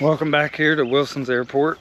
Welcome back here to Wilson's Airport.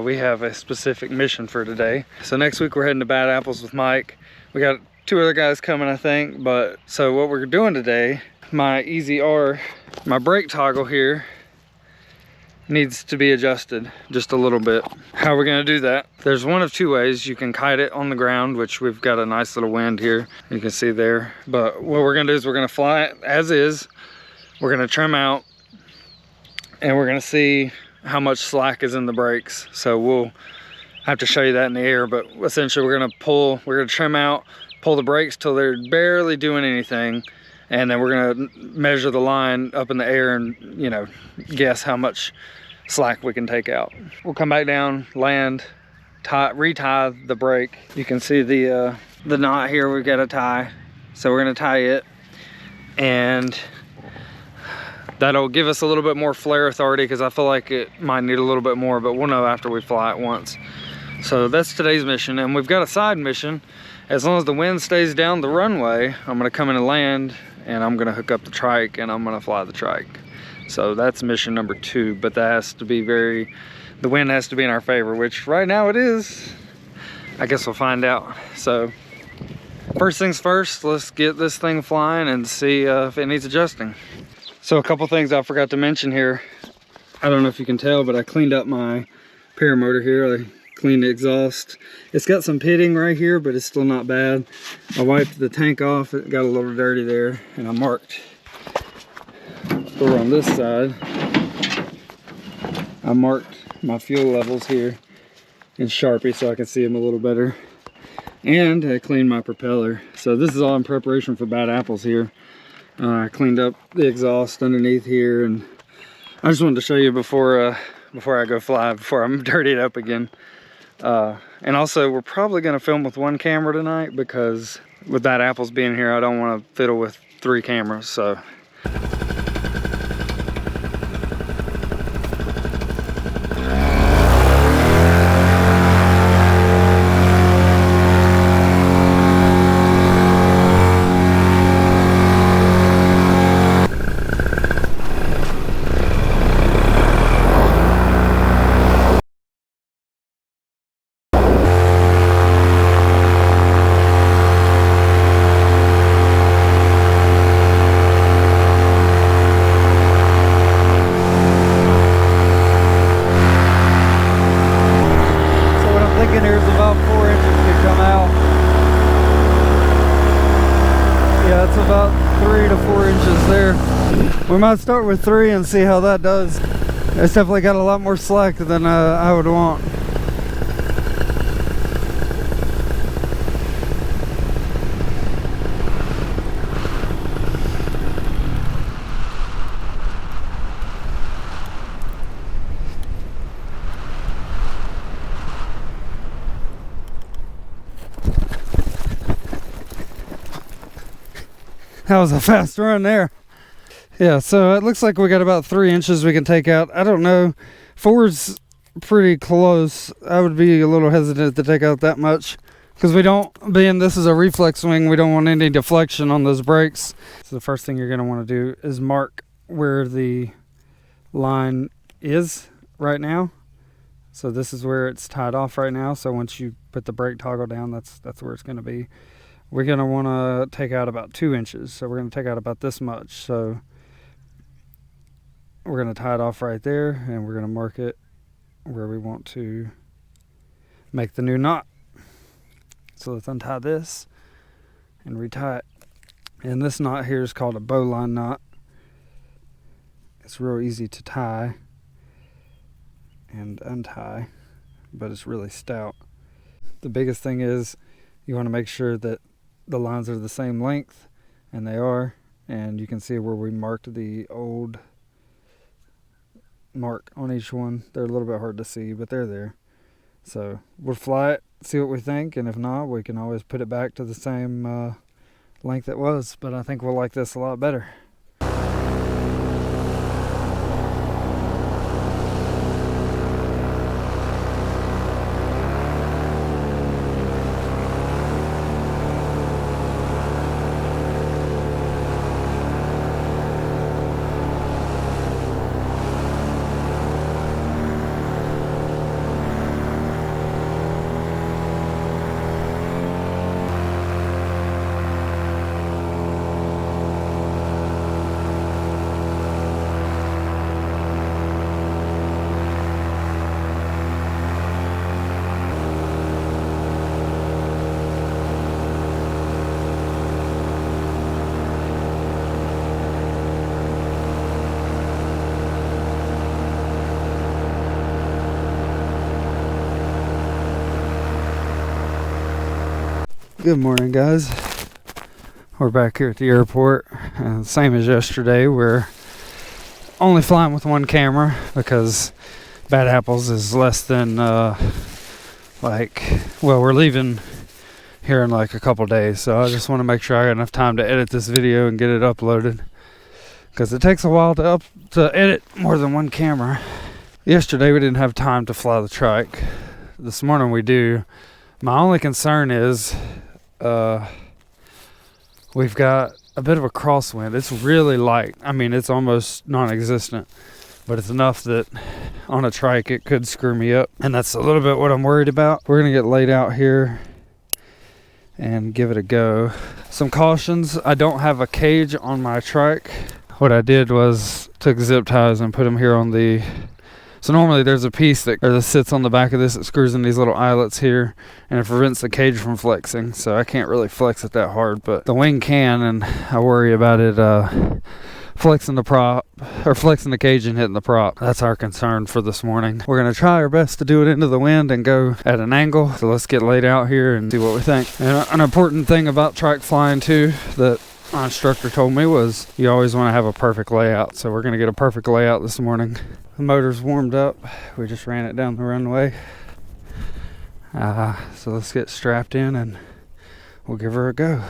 We have a specific mission for today. So next week we're heading to Bad Apples with Mike. We got 2 other guys coming, I think. But so what we're doing today, my Easy R, my brake toggle here needs to be adjusted just a little bit. How we're gonna do that? There's one of 2 ways. You can kite it on the ground, which we've got a nice little wind here. You can see there. But what we're gonna do is we're gonna fly it as is. We're gonna trim out and we're gonna see how much slack is in the brakes. So we'll have to show you that in the air, but essentially we're gonna trim out, pull the brakes till they're barely doing anything, and then we're gonna measure the line up in the air and, you know, guess how much slack we can take out. We'll come back down, land, retie the brake. You can see the knot here we've got to tie. So we're gonna tie it, and that'll give us a little bit more flare authority, because I feel like it might need a little bit more, but we'll know after we fly it once. So that's today's mission, and we've got a side mission. As long as the wind stays down the runway, I'm gonna come in and land, and I'm gonna hook up the trike, and I'm gonna fly the trike. So that's mission number 2, but that has to be the wind has to be in our favor, which right now it is. I guess we'll find out. So first things first, let's get this thing flying and see if it needs adjusting. So a couple things I forgot to mention here. I don't know if you can tell, but I cleaned up my paramotor here. I cleaned the exhaust. It's got some pitting right here, but it's still not bad. I wiped the tank off. It got a little dirty there, and I marked over on this side. I marked my fuel levels here in Sharpie so I can see them a little better. And I cleaned my propeller. So this is all in preparation for Bad Apples here. I cleaned up the exhaust underneath here, and I just wanted to show you before I go fly, before I'm dirtied up again. And also, we're probably going to film with 1 camera tonight, because with Bad Apples being here, I don't want to fiddle with 3 cameras. So there's about 4 inches to come out. Yeah, it's about 3 to 4 inches there. We might start with 3 and see how that does. It's definitely got a lot more slack than I would want. That was a fast run there. Yeah, so it looks like we got about 3 inches we can take out. I don't know. 4's pretty close. I would be a little hesitant to take out that much, because we don't, being this is a reflex wing, we don't want any deflection on those brakes. So the first thing you're going to want to do is mark where the line is right now. So this is where it's tied off right now. So once you put the brake toggle down, that's where it's going to be. We're going to want to take out about 2 inches. So we're going to take out about this much. So we're going to tie it off right there, and we're going to mark it where we want to make the new knot. So let's untie this and retie it. And this knot here is called a bowline knot. It's real easy to tie and untie, but it's really stout. The biggest thing is you want to make sure that the lines are the same length, and they are, and you can see where we marked the old mark on each one. They're a little bit hard to see, but they're there. So we'll fly it, see what we think, and if not, we can always put it back to the same length it was, but I think we'll like this a lot better. Good morning, guys. We're back here at the airport. Same as yesterday, we're only flying with one camera because Bad Apples is less than we're leaving here in like a couple days, so I just want to make sure I got enough time to edit this video and get it uploaded, because it takes a while to edit more than one camera. Yesterday we didn't have time to fly the trike. This morning we do. My only concern is we've got a bit of a crosswind. It's really light. I mean, it's almost non-existent, but it's enough that on a trike it could screw me up, and that's a little bit what I'm worried about. We're gonna get laid out here and give it a go. Some cautions: I don't have a cage on my trike. What I did was took zip ties and put them here on the, so normally there's a piece that sits on the back of this that screws in these little eyelets here, and it prevents the cage from flexing, so I can't really flex it that hard, but the wing can, and I worry about it flexing the prop, or flexing the cage and hitting the prop. That's our concern for this morning. We're gonna try our best to do it into the wind and go at an angle, so let's get laid out here and see what we think. And an important thing about trike flying too that my instructor told me was you always want to have a perfect layout, so we're gonna get a perfect layout this morning. The motor's warmed up. We just ran it down the runway. So let's get strapped in and we'll give her a go.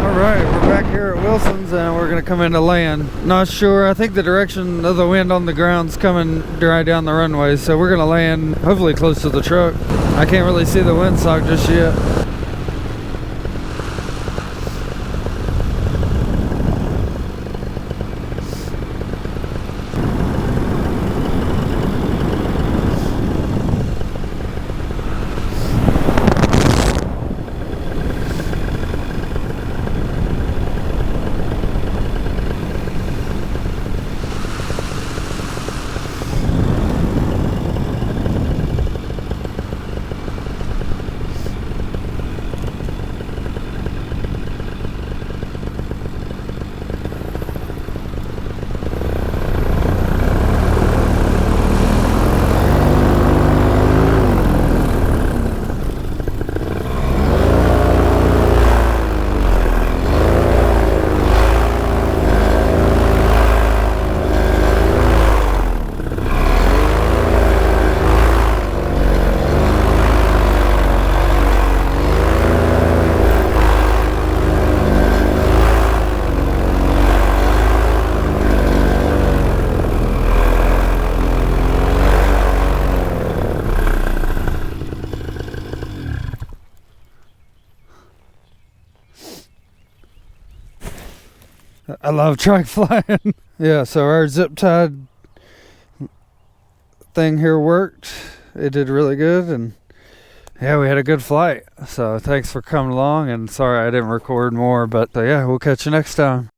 Alright, we're back here at Wilson's and we're going to come into land. Not sure, I think the direction of the wind on the ground's coming right down the runway, so we're going to land hopefully close to the truck. I can't really see the windsock just yet. I love trike flying. Yeah, so our zip tied thing here worked. It did really good, and yeah, we had a good flight. So thanks for coming along, and sorry I didn't record more, but yeah, we'll catch you next time.